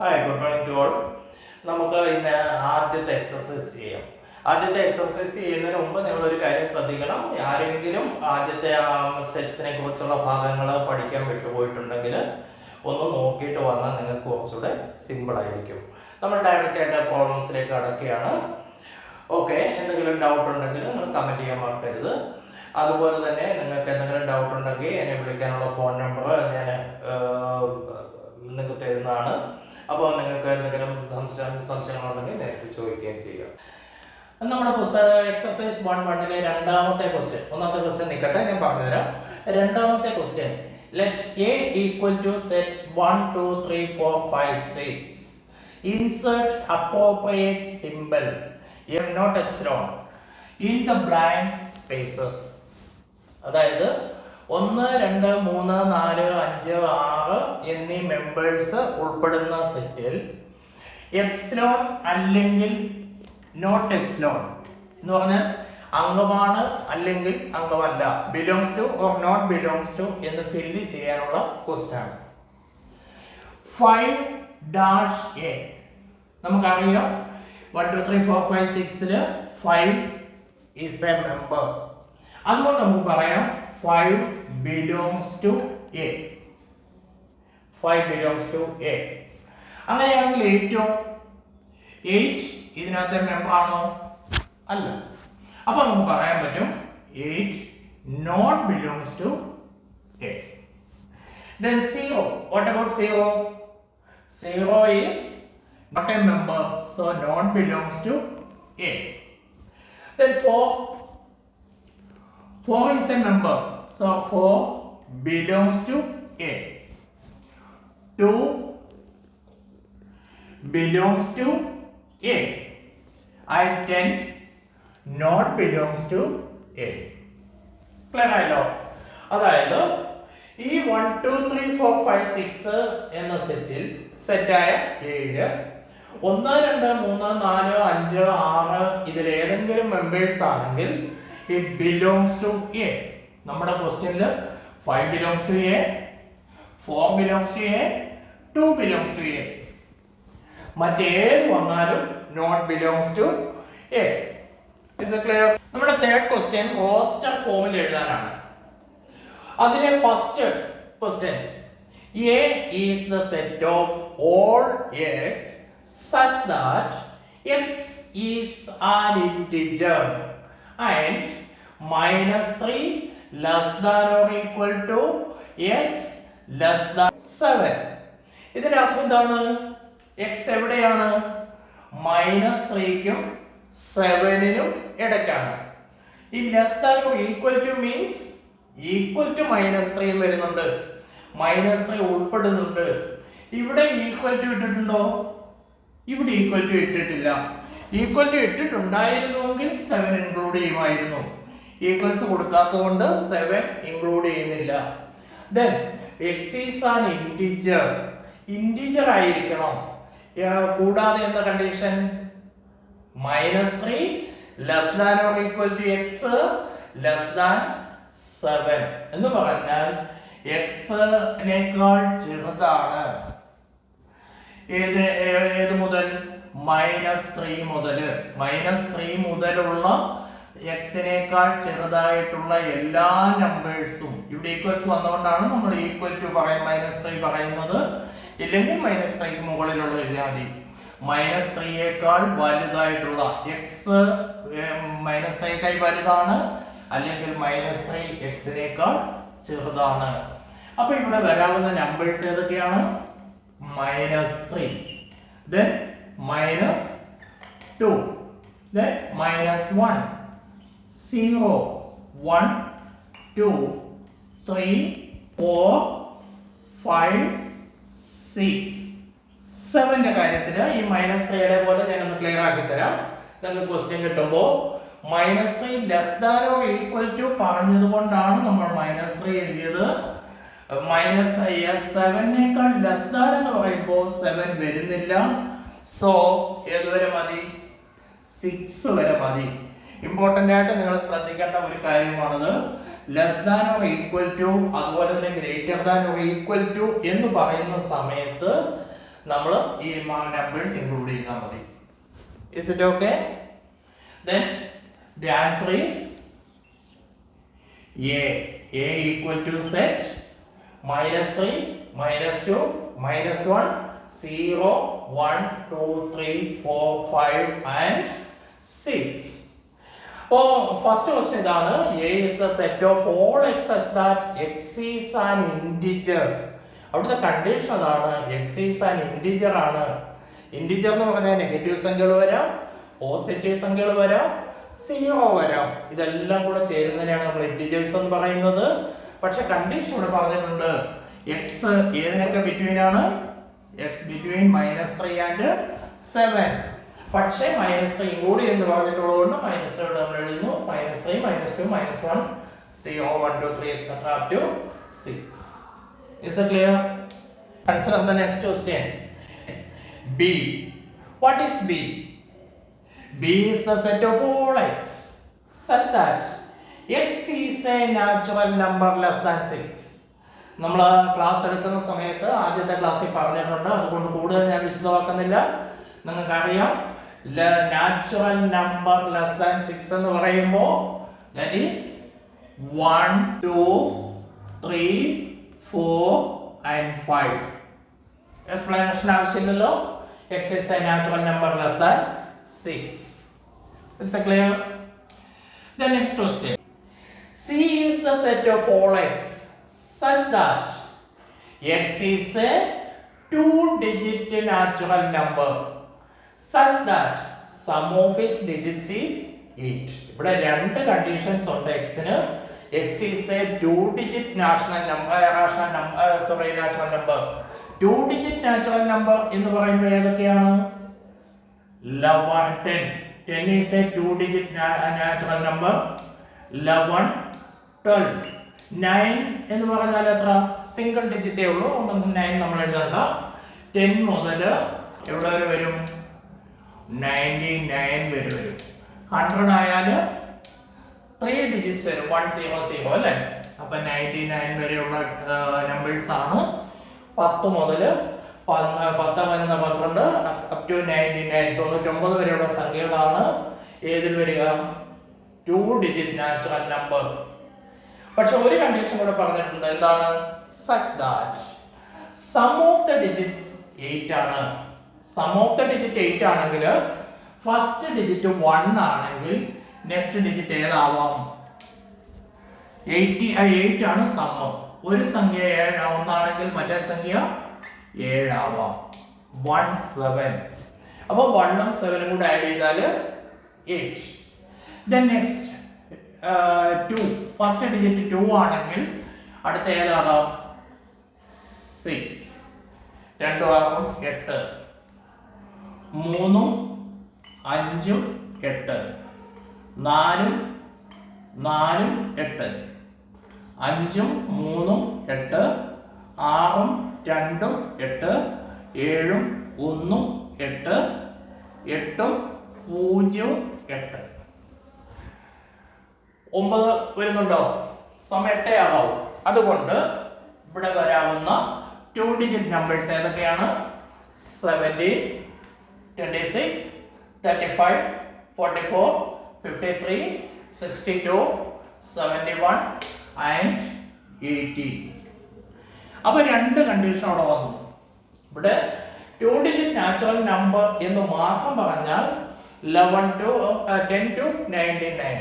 Hi, good morning to all. നമുക്ക് ഇന്ന് ആദ്യത്തെ എക്സസൈസ് ചെയ്യാം. ആദ്യത്തെ എക്സസൈസ് ചെയ്യുന്നതിന് മുമ്പ് നിങ്ങളൊരു കാര്യം ശ്രദ്ധിക്കണം. ആരെങ്കിലും ആദ്യത്തെ സെറ്റ്സിനെ കുറിച്ചുള്ള ഭാഗങ്ങൾ പഠിക്കാൻ വിട്ടുപോയിട്ടുണ്ടെങ്കിൽ ഒന്ന് നോക്കിയിട്ട് വന്നാൽ നിങ്ങൾക്ക് കുറച്ചുകൂടെ സിമ്പിൾ ആയിരിക്കും. നമ്മൾ ഡയറക്റ്റ് ആയിട്ട് പ്രോബ്ലംസിലേക്ക് കടക്കുകയാണ്. ഓക്കെ, എന്തെങ്കിലും ഡൗട്ട് ഉണ്ടെങ്കിൽ നിങ്ങൾ കമൻറ്റ് ചെയ്യാൻ മറക്കരുത്. അതുപോലെ തന്നെ നിങ്ങൾക്ക് എന്തെങ്കിലും ഡൗട്ട് ഉണ്ടെങ്കിൽ എന്നെ വിളിക്കാനുള്ള ഫോൺ നമ്പർ ഞാൻ നിങ്ങൾക്ക് തരുന്നതാണ്. അപ്പോൾ നിങ്ങൾക്ക് എന്തെങ്കിലും സംശയങ്ങളുണ്ടെങ്കിൽ നേരിട്ട് ചോദിക്കുകയും ചെയ്യുക. നമ്മുടെ പുസ്തകം എക്സസൈസ് 1.1 രണ്ടാമത്തെ ക്വസ്റ്റ്യൻ. ഒന്നാമത്തെ ക്വസ്റ്റ്യൻ നിൽക്കട്ടെ, ഞാൻ പറഞ്ഞുതരാം. രണ്ടാമത്തെ question, let a equal to set 1 2 3 4 5 6. Insert appropriate symbol m not epsilon in the blank spaces. അതായത് 1 2 3 4 5 6 എന്നീ മെമ്പേഴ്സ് ഉൾപ്പെടുന്ന സെറ്റിൽ എപ്സിലോൺ അല്ലെങ്കിൽ നോട്ട് എപ്സിലോൺ എന്ന് പറഞ്ഞാൽ അംഗമാണ് അല്ലെങ്കിൽ അംഗമല്ല, belongs to or not belongs to എന്ന് ഫില്ല് ചെയ്യാനുള്ള ക്വസ്റ്റ്യൻ ആണ്. 5-A നമുക്കറിയാം 1 2 3 4 5 6 5 is a member. അതുകൊണ്ട് നമുക്ക് പറയാം 5 belongs to A. 5 belongs to A. അങ്ങനെയാണെങ്കിൽ 8 ഇതിനകത്തെ മെമ്പർ ആണോ? അല്ല. അപ്പോൾ നമുക്ക് പറയാൻ പറ്റും 8 not belongs to A. Then 0. What about 0? 0 is not a member, so not belongs to A. Then 4 is a member, so 4 belongs to A. 2 belongs to A. And 10 not belongs to A. Clear ആയല്ലോ? അതായത് ഈ 1 2 3 4 5 6 എന്ന സെറ്റിൽ സെറ്റായ 7 1 2 3 4 5 6 ഇതിൽ ഏതെങ്കിലും members ആണെങ്കിൽ it belongs to A. നമ്മുടെ ക്വസ്റ്റ്യനിൽ 5 belongs to a, 4 belongs to a, 2 belongs to a. മറ്റേത് വന്നാലും not belongs to a. Is it clear? നമ്മുടെ തേർഡ് ക്വസ്റ്റ്യൻ റോസ്റ്റർ ഫോമിൽ എഴുതാനാണ്. അതിലെ first question, a is the set of all x such that x is an integer and -3 less than or equal to x less than 7. ഇതിന്റെ അർത്ഥം എന്താണ്? x എവിടെയാണ്? -3ക്കും 7നും ഇടയ്ക്കാണ്. ഈ less than or equal to means equal to -3 വരുന്നുണ്ട്, -3 ഉൾപ്പെടുന്നുണ്ട്. ഇവിടെ ഈക്വൽ ടു ഇട്ടിട്ടുണ്ടോ? ഇവിടെ ഈക്വൽ ടു ഇട്ടിട്ടില്ല. ഈക്വൽ ടു ഇട്ടിട്ടുണ്ടായിരുന്നുവെങ്കിൽ 7 ഇൻക്ലൂഡ് ചെയ്യുമായിരുന്നു. ഈക്വൽസ് കൊടുക്കാത്തതുകൊണ്ട് 7 ഇൻക്ലൂഡ് ചെയ്യുന്നില്ല. Then x is an integer, integer ആയിരിക്കണം. കൂടാതെ എന്താ condition? -3 less than or equal to x less than 7 എന്ന് പറഞ്ഞാൽ x നേക്കാൾ ചെറുതാണ്. ഏത് മുതൽ? -3 മുതൽ. -3 മുതലുള്ള എക്സിനേക്കാൾ ചെറുതായിട്ടുള്ള എല്ലാ നമ്പേഴ്സും ഇവിടെ ഈക്വൽസ് വന്നുകൊണ്ടാണ് നമ്മൾ ഈക്വൽ ടു -3 പറയുന്നത്. ഇല്ലെങ്കിൽ -3ക്ക് മുകളിലുള്ള എഴുതിയാൽ മതി. -3യേക്കാൾ വലുതായിട്ടുള്ള എക്സ് -3യേക്കാൾ വലുതാണ്, അല്ലെങ്കിൽ -3 എക്സിനേക്കാൾ ചെറുതാണ്. അപ്പൊ ഇവിടെ വരാവുന്ന നമ്പേഴ്സ് ഏതൊക്കെയാണ്? -3, then -2, then -1, 0, 1, 2, 3, 4, 5, 6, 7ന്റെ കാര്യത്തില് ഈ -3യുടെ പോലെ ഞാനൊന്ന് ക്ലിയർ ആക്കി തരാം. നിങ്ങൾക്ക് ക്വസ്റ്റ്യൻ കിട്ടുമ്പോൾ -3 less than or equal to പറഞ്ഞത് കൊണ്ടാണ് നമ്മൾ -3 എഴുതിയത്. -7നേക്കാൾ ലെസ് ദാൻ എന്ന് പറയുമ്പോൾ 7 വരുന്നില്ല. സോ ഏതുവരെ മതി? 6 വരെ മതി. ഇമ്പോർട്ടന്റ് ആയിട്ട് നിങ്ങൾ ശ്രദ്ധിക്കേണ്ട ഒരു കാര്യമാണത്. Less than or equal to അതുപോലെ തന്നെ greater than or equal to എന്ന് പറയുന്ന സമയത്ത് നമ്മൾ ഈ numbers include ചെയ്താൽ മതി. Is it okay? Then the answer is A. A equal to set -3, -2, -1, 0, 1, 2, 3, 4, 5 and 6. Oh, first question ഇതാണ്. A is the set of all x such that x is an integer. അവിടുത്തെ condition അതാണ്, x is an integer ആണ്. Integer എന്ന് പറഞ്ഞാൽ negative സംഖ്യകൾ വരാം, positive സംഖ്യകൾ വരാം, സീറോ വരാം. ഇതെല്ലാം കൂടെ ചേരുന്നതിനാണ് നമ്മൾ ഇന്റിജേഴ്സ് എന്ന് പറയുന്നത്. പക്ഷെ കണ്ടീഷൻ ഇവിടെ പറഞ്ഞിട്ടുണ്ട്, എക്സ് ഏതിനൊക്കെ ബിറ്റ്വീൻ ആണ്? X between -3 and 7. പക്ഷേ -3 ഇൻക്ലൂഡ് എന്ന് പറഞ്ഞിട്ടുള്ളതുകൊണ്ട് -3 ഇവിടെ നമ്മൾ എഴുതുന്നു. -3, -2, -1, 0, 1, 2, 3 etc. up to 6. Is it clear? Answer of the next question. B. What is B? B is the set of all x such that x is a natural number less than 6. നമ്മൾ class എടുക്കുന്ന സമയത്ത് ആദ്യത്തെ ക്ലാസ്സിൽ പറഞ്ഞിട്ടുണ്ട്, അതുകൊണ്ട് കൂടുതൽ ഞാൻ വിശദമാക്കുന്നില്ല. നിങ്ങൾക്കറിയാം, നാച്ചുറൽ നമ്പർ ലെസ് ദാൻ 6 എന്ന് പറയുമ്പോൾ that is 1, 2, 3, 4 and 5. എക്സ്പ്ലനേഷൻ ആവശ്യമില്ലല്ലോ. X is a natural number less than 6. Is it clear? The next question. C is the set of all x such that x is a 2-digit natural number such that sum of its digits is 8. ഇവിടെ രണ്ട് conditions ഉണ്ട് xന്. X is a 2-digit natural number. 2-digit natural number എന്ന് പറയുമ്പോൾ ഏതൊക്കെയാണ്? 11, 10. 10 is a 2-digit natural number. 11, 12. 9 എന്ന് പറഞ്ഞാൽ എത്ര? Single ഡിജിറ്റേ ഉള്ളൂ, 9 നമ്മൾ എഴുതണ്ട. 10 മുതൽ എവിടെ വരെ വരും? 99 വരെ വരും. 100 ആയാൽ 3 ഡിജിറ്റ്സ് വരും, 100 അല്ലേ? അപ്പൊ 99 വരെയുള്ള നമ്പേഴ്സ് ആണ്. 10 മുതൽ 10 വരുന്ന 12 അപ് ടു 99 99 വരെയുള്ള സംഖ്യകളാണ് ഏതിൽ വരിക? 2-digit natural number. പക്ഷെ ഒരു കണ്ടീഷൻ കൂടെ പറഞ്ഞിട്ടുണ്ട്, എന്താണ്? Such that sum of the digits 8 ആണ്. സം ഓഫ് ദ ഡിജിറ്റ് 8 ആണെങ്കിൽ ഫസ്റ്റ് ഡിജിറ്റ് 1 ആണെങ്കിൽ നെക്സ്റ്റ് ഡിജിറ്റ് ഏതാവാം? 8 ആണ് സം. ഒരു സംഖ്യ 7 ഒന്നാണെങ്കിൽ മറ്റേ സംഖ്യ 7 ആവാം. 1, 7. അപ്പോൾ 1 ഉം 7 ഉം കൂടെ ആഡ് ചെയ്താൽ 8. Then next 2. ഫസ്റ്റ് ഡിജിറ്റ് 2 ആണെങ്കിൽ അടുത്ത ഏതാകാം? 6. 2 ആകും 8. 3, 5, 8. 4, 8. 5, 3, 8. 6, 2, 8. 7, 1, 8. 8, 0, 8. 9 വരുന്നുണ്ടോ? സം 8 ആകാവും. അതുകൊണ്ട് ഇവിടെ വരാവുന്ന 2-digit നമ്പേഴ്സ് ഏതൊക്കെയാണ്? 17, 26, 35, 44, 53, 62, 71 and 80. അപ്പൊ രണ്ട് കണ്ടീഷൻ അവിടെ വന്നു. ഇവിടെ 2-digit നാച്ചുറൽ നമ്പർ എന്ന് മാത്രം പറഞ്ഞാൽ 10 to 99.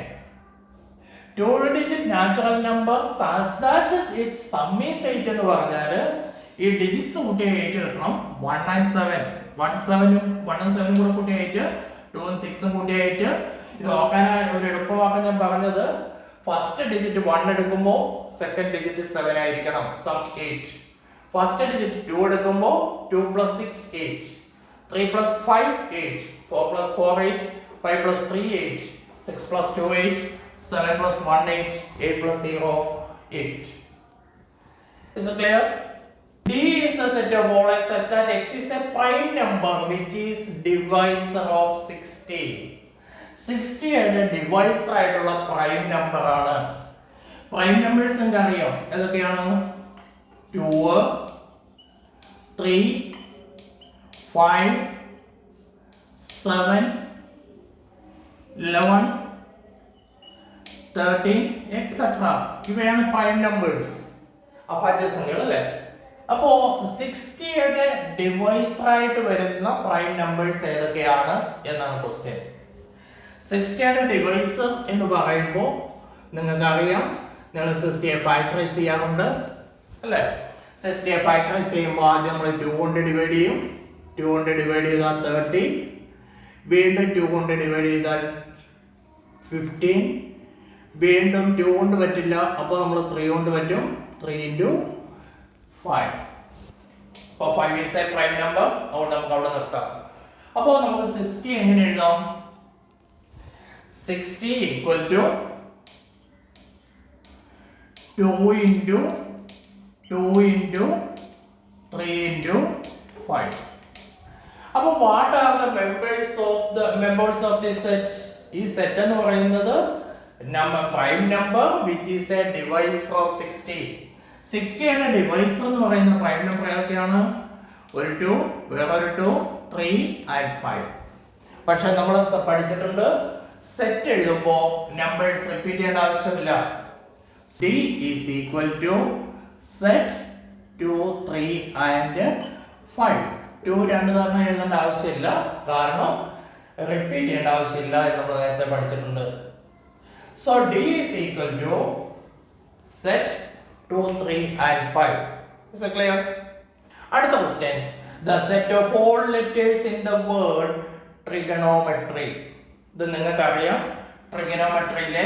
2-digit natural number such that its sum is 8 എന്ന് പറഞ്ഞാൽ ഈ ഡിജിറ്റ്സ് കൂട്ടി 8 കിട്ടണം. 1 and 7 കൂടെ കൂട്ടി 8, 2 and 6 കൂട്ടി 8. ഇത് നോക്കാനായി ഒരു എളുപ്പമാക്കാൻ ഞാൻ പറഞ്ഞത്, ഫസ്റ്റ് ഡിജിറ്റ് 1 എടുക്കുമ്പോൾ സെക്കൻഡ് ഡിജിറ്റ് 7 ആയിരിക്കണം. സം 8. ഫസ്റ്റ് ഡിജിറ്റ് 2 എടുക്കുമ്പോൾ 2 + 6 8, 3 + 5 8, 4 + 4 8, 5 + 3 8, 6 + 2 8, 7 + 1 8, 8 + 0 8. Is it clear? D is the set of all x such that x is a prime number which is divisor of 60. 60 ആണ് ഡിവൈസർ ആയിട്ടുള്ള പ്രൈം നമ്പർ ആണ്. Prime numbers നിങ്ങൾക്ക് അറിയാം ഏതൊക്കെയാണ്? 2, 3, 5, 7, 11, 13, etc. ഇവയാണ് prime numbers, അഭാജ്യസംഖ്യകൾ അല്ലേ. അപ്പോൾ 60യുടെ ഡിവൈസർ ആയിട്ട് വരുന്ന പ്രൈം നമ്പേഴ്സ് ഏതൊക്കെയാണ് എന്നാണ് ക്വസ്റ്റ്യൻ. 60യുടെ ഡിവൈസർ എന്ന് പറയുമ്പോൾ നിങ്ങൾക്കറിയാം, നിങ്ങൾ 60യെ ഫാക്ടറൈസ് ചെയ്യാറുണ്ട് അല്ലേ. 60യെ ഫാക്ടറൈസ് ചെയ്യുമ്പോൾ ആദ്യം നമ്മൾ 2 കൊണ്ട് ഡിവൈഡ് ചെയ്യും. 2 കൊണ്ട് ഡിവൈഡ് ചെയ്താൽ 30, വീണ്ടും 2 കൊണ്ട് ഡിവൈഡ് ചെയ്താൽ 15, വീണ്ടും 2 കൊണ്ട് പറ്റില്ല, അപ്പോൾ നമ്മൾ 3 കൊണ്ട് പറ്റും. 3 into 5. അപ്പോൾ 5 is a prime number. അതുകൊണ്ട് നമുക്ക് അവിടെ നിർത്താം. അപ്പോൾ നമുക്ക് 60 എങ്ങനെ എഴുതാം? 60 equal to 2 into 2 into 3 into 5. അപ്പോൾ what are the members of this set? ഈ സെറ്റ് എന്ന് പറയുന്നത് prime number which is a divisor of 60. 60യുടെ ഡിവൈസർ എന്ന് പറയുന്ന പ്രൈം നമ്പർ ഏതൊക്കെയാണ്? ഒരു 2, വേറൊരു 2, 3 and 5. പക്ഷെ നമ്മൾ പഠിച്ചിട്ടുണ്ട്, സെറ്റ് എഴുതുമ്പോൾ നമ്പേഴ്സ് റിപ്പീറ്റ് ചെയ്യേണ്ട ആവശ്യമില്ല. D is equal to set 2, 3 and 5. 2 രണ്ട് തവണ എഴുതേണ്ട ആവശ്യമില്ല, കാരണം റിപ്പീറ്റ് ചെയ്യേണ്ട ആവശ്യമില്ല എന്ന് നമ്മൾ നേരത്തെ പഠിച്ചിട്ടുണ്ട്. So D is equal to set 2, 3 and 5. Is it clear? അടുത്ത question, the set of all letters in the word trigonometry. ഇത് നിങ്ങൾക്കറിയാം, ട്രിഗണോമെട്രിയിലെ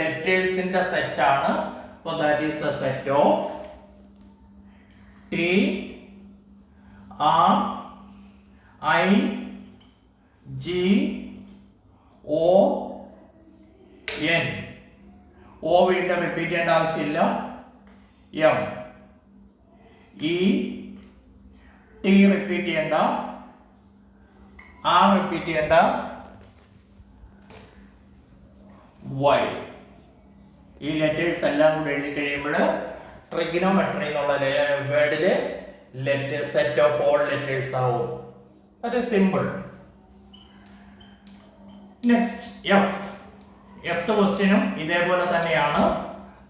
ലെറ്റേഴ്സിന്റെ സെറ്റ് ആണ്. അപ്പോൾ that is the set of T, R, I, G, O, N. O വീണ്ടും repeat ചെയ്യേണ്ട ആവശ്യമില്ല. M, E, T repeat ചെയ്യേണ്ട, R repeat ചെയ്യേണ്ട, Y. ഈ ലെറ്റേഴ്സ് എല്ലാം കൂടെ എഴുതി കഴിയുമ്പോൾ ട്രിഗണോമെട്രി എന്നുള്ള വേർഡില് letter set of all letters ആവും. അത് സിമ്പിൾ. നെക്സ്റ്റ് F ക്വസ്റ്റ്യനും ഇതേപോലെ തന്നെയാണ്.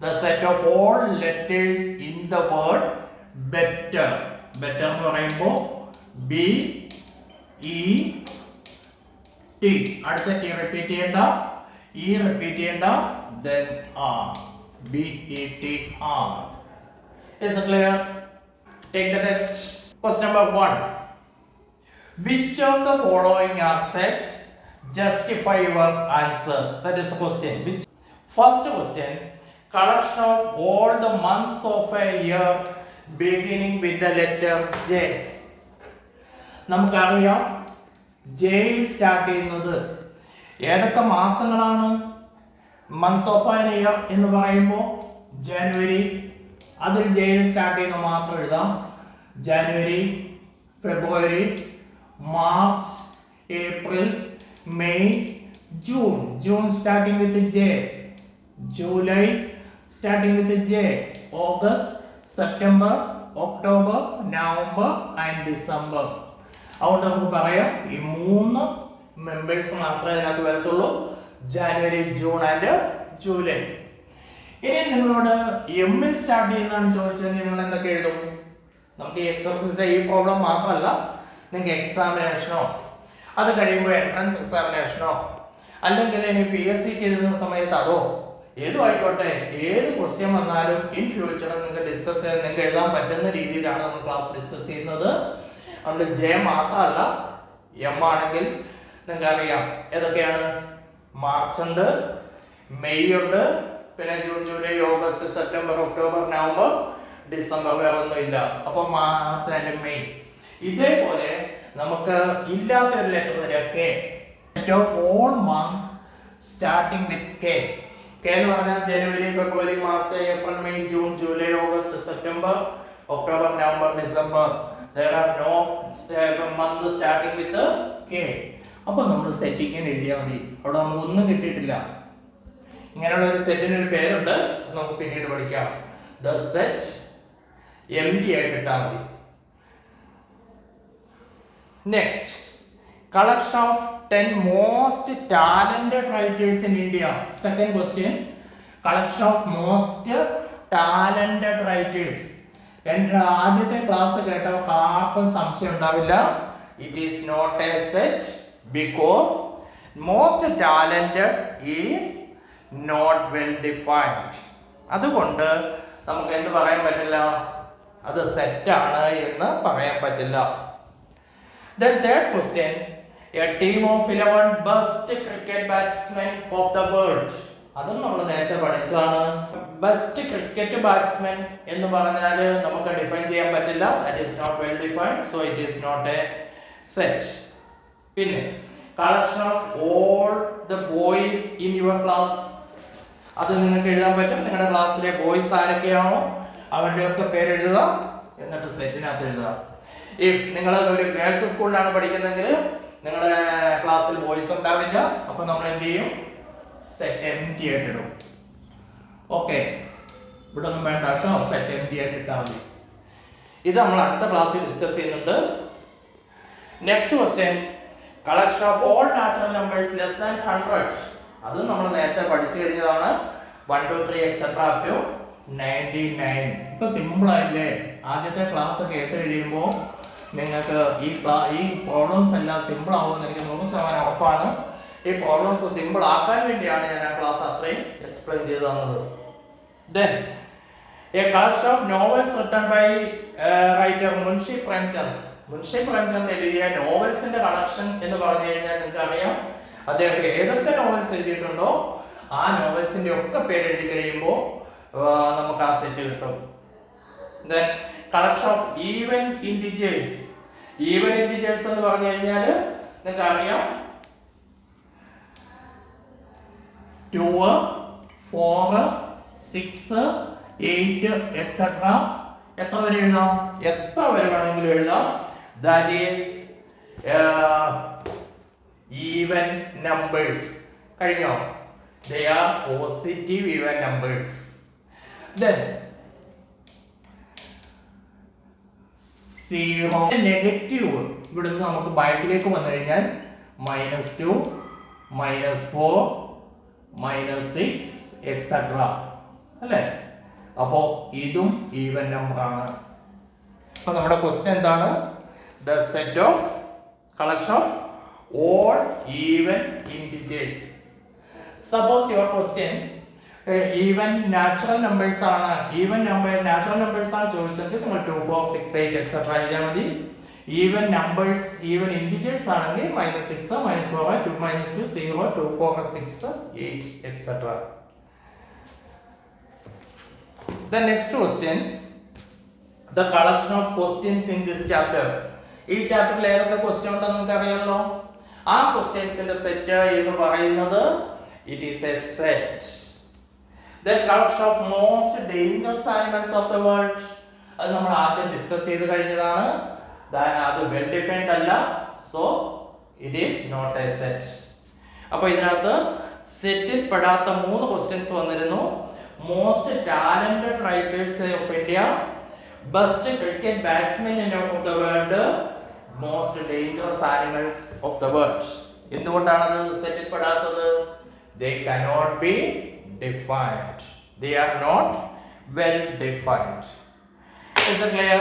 The set of all letters in the word better. Better എന്ന് പറയുമ്പോൾ B, E, T. അടുത്ത T റിപ്പീറ്റ് ചെയ്യേണ്ട, E റിപ്പീറ്റ് ചെയ്യേണ്ട, then R. B, E, T, R. Is it clear? Take the text. Question number 1. Which of the following are sets? Justify your answer. That is the question. Which? First question. Collection of all the months of a year beginning with the letter J. നമുക്കറിയാം, ജയിൽ start ചെയ്യുന്നത് ഏതൊക്കെ മാസങ്ങളാണ്? Months of an year എന്ന് പറയുമ്പോൾ January, അതിൽ ജയിൽ start ചെയ്യുന്ന മാത്രം എഴുതാം. January, February, March, April, May, June. June starting with J. July starting with J. August, September, October, November and December. അതുകൊണ്ട് നമുക്ക് പറയാം, ഈ 3 മെമ്പേഴ്സ് മാത്രമേ അതിനകത്ത് വരത്തുള്ളൂ, ജനുവരി, ജൂൺ ആൻഡ് ജൂലൈ. ഇനി നിങ്ങളോട് എമ്മിൽ സ്റ്റാർട്ട് ചെയ്യുന്നതാണ് ചോദിച്ചതെങ്കിൽ നിങ്ങൾ എന്തൊക്കെ എഴുതും? നമുക്ക് ഈ എക്സർസൈസിന്റെ ഈ പ്രോബ്ലം മാത്രമല്ല, നിങ്ങൾക്ക് എക്സാമിനേഷനോ അത് കഴിയുമ്പോൾ എൻട്രൻസ് എക്സാമിനേഷനോ അല്ലെങ്കിൽ ഇനി PSCക്ക് എഴുതുന്ന സമയത്ത് അതോ ഏതും ആയിക്കോട്ടെ, ഏത് ക്വസ്റ്റ്യൻ വന്നാലും ഇൻ ഫ്യൂച്ചർ നിങ്ങൾക്ക് ഡിസ്കസ് ചെയ്യാൻ, നിങ്ങൾക്ക് എഴുതാൻ പറ്റുന്ന രീതിയിലാണ് നമ്മൾ ക്ലാസ് ഡിസ്കസ് ചെയ്യുന്നത്. അതുകൊണ്ട് ജെ മാത്രമല്ല, എം ആണെങ്കിൽ നിങ്ങൾക്ക് അറിയാം ഏതൊക്കെയാണ്. മാർച്ച് ഉണ്ട്, മെയ് ഉണ്ട്, പിന്നെ June, July, August, September, October, November, December, വേറെ ഒന്നുമില്ല. അപ്പൊ മാർച്ച് ആൻഡ് മെയ്. ഇതേപോലെ നമുക്ക് ഇല്ലാത്ത ഒരു ലെറ്റർ തരാം, K. Set of all months starting with K. K എന്ന് പറഞ്ഞാൽ January, February, March, April, May, June, July, August, September, October, November, December. There are no month starting with K. അപ്പോൾ നമ്മൾ setting എഴുതിയാൽ മതി. അവിടെ നമുക്ക് ഒന്നും കിട്ടിയിട്ടില്ല. ഇങ്ങനെയുള്ള ഒരു സെറ്റിന് ഒരു പേരുണ്ട്, നമുക്ക് പിന്നീട് പഠിക്കാം. ദ സെറ്റ് എംപ്റ്റി ആയിട്ട് ഇട്ടാൽ മതി. Next, collection of 10 most talented writers in India. Second question, collection of most talented writers. എൻ്റെ ആദ്യത്തെ ക്ലാസ് കേട്ടവർക്ക് ആർക്കും സംശയം ഉണ്ടാവില്ല. It is not a set because most talented is not well defined. അതുകൊണ്ട് നമുക്ക് എന്ത് പറയാൻ പറ്റില്ല, അത് സെറ്റാണ് എന്ന് പറയാൻ പറ്റില്ല. Then third question, a team of 11 best cricket batsmen of the world. അതും നമ്മൾ നേരത്തെ പഠിച്ചതാണ്. ബെസ്റ്റ് ക്രിക്കറ്റ് ബാറ്റ്സ്മാൻ എന്ന് പറഞ്ഞാൽ നമുക്ക് ഡിഫൈൻ ചെയ്യാൻ പറ്റില്ല. That is not well defined, so it is not a set. പിന്നെ collection of all the boys in your class, അത് നിങ്ങൾക്ക് എഴുതാൻ പറ്റും. നിങ്ങളുടെ ക്ലാസ്സിലെ ബോയ്സ് ആരൊക്കെയാണോ അവരുടെയൊക്കെ പേര് എഴുതുക, എന്നിട്ട് സെറ്റിനകത്ത് എഴുതുക. ഇഫ് നിങ്ങൾ ഒരു ഗേൾസ് സ്കൂളിലാണ് പഠിക്കുന്നതെങ്കിൽ നിങ്ങളുടെ ക്ലാസ്സിൽ ബോയ്സ് ഉണ്ടാവില്ല. അപ്പോൾ നമ്മൾ എന്ത് ചെയ്യും, സെറ്റ് എംപ്റ്റി ആയിട്ട് ഇടും. ഓക്കെ, ഇവിടെ ഒന്നും വേണ്ട കേട്ടോ, സെറ്റ് എംപ്റ്റി ആയിട്ട് ഇട്ടാൽ മതി. ഇത് നമ്മൾ അടുത്ത ക്ലാസ്സിൽ ഡിസ്കസ് ചെയ്യുന്നുണ്ട്. Next question, collection of all natural numbers less than 100. അത് നമ്മൾ നേരത്തെ പഠിച്ചു കഴിഞ്ഞതാണ്. 1 2 3 എക്സെട്രാ അപ് ടു 99. ഇപ്പൊ സിമ്പിൾ ആയില്ലേ? ആദ്യത്തെ ക്ലാസ് കേട്ട് കഴിയുമ്പോൾ നിങ്ങൾക്ക് ഈ പ്രോബ്ലംസ് എല്ലാം സിമ്പിൾ ആവുമെന്ന് എനിക്ക് 100% ഉറപ്പാണ്. ഈ പ്രോബ്ലംസ് സിമ്പിൾ ആക്കാൻ വേണ്ടിയാണ് ഞാൻ ആ ക്ലാസ് അത്രയും എക്സ്പ്ലെയിൻ ചെയ്തു തന്നത്. Then a collection of novels written by writer Munshi Premchand. Munshi Premchand എഴുതിയ നോവൽസിന്റെ കളക്ഷൻ എന്ന് പറഞ്ഞു കഴിഞ്ഞാൽ നിങ്ങൾക്ക് അറിയാം, അദ്ദേഹം ഏതൊക്കെ നോവൽസ് എഴുതിയിട്ടുണ്ടോ ആ നോവൽസിന്റെ ഒക്കെ പേര് എഴുതി കഴിയുമ്പോൾ നമുക്ക് ആ സെറ്റ് കിട്ടും. Then collection of even integers. Even integers എന്ന് പറഞ്ഞു കഴിഞ്ഞാൽ നിങ്ങൾക്ക് അറിയാം 2 4 6 8 എക്സെട്ര. എത്ര വരെ എഴുതാം? എത്ര വരെ വേണമെങ്കിലും എഴുതാം. That is even numbers. കഴിഞ്ഞോ? They are positive even numbers. Then 0 negative. ഇവിടുന്ന് നമുക്ക് ബാക്കിലേക്ക് വന്നു കഴിഞ്ഞാൽ -2 -4 -6 എക്സെട്ര അല്ലേ? അപ്പോൾ ഇതും ഈവൻ നമ്പർ ആണ്. അപ്പോൾ നമ്മുടെ ക്വസ്റ്റ്യൻ എന്താണ്? The set of collection of all even integers. Suppose your question even natural numbers ആണ്, നാച്ചുറൽ നമ്പേഴ്സ് ആണ് ചോദിച്ചെങ്കിൽ നിങ്ങൾ 2 4 6 8 എക്സെട്ര എഴുതിയാൽ മതി. ഈവൻ നമ്പേഴ്സ് ഈവൻ ഇൻറ്റിജേഴ്സ് ആണെങ്കിൽ -6 -4 2 -2 0 2 4 6 8 etcetera. The next question, the collection of questions in this chapter. ഈ ചാപ്റ്ററിൽ ഏതൊക്കെ question ഉണ്ടെന്ന് നിങ്ങൾക്ക് അറിയാമല്ലോ. ആ ക്വസ്റ്റ്യൻസിന്റെ സെറ്റ് എന്ന് പറയുന്നത് it is a set. The collection of most dangerous animals of the world, അത് നമ്മൾ ആദ്യം ഡിസ്കസ് ചെയ്ത് കഴിഞ്ഞതാണ്. അത് വെൽ ഡിഫൈൻഡ് അല്ല, so it is not a set. അപ്പോൾ ഇതിനകത്ത് സെറ്റിൽ പെടാത്ത 3 ക്വസ്റ്റ്യൻസ് വന്നിരുന്നു. Most talented writers of India, best cricket batsmen of the world, most dangerous animals of the world. എന്തുകൊണ്ടാണ് അത് സെറ്റിൽ പെടാത്തത്? They cannot be defined. They are not well defined. Is it clear?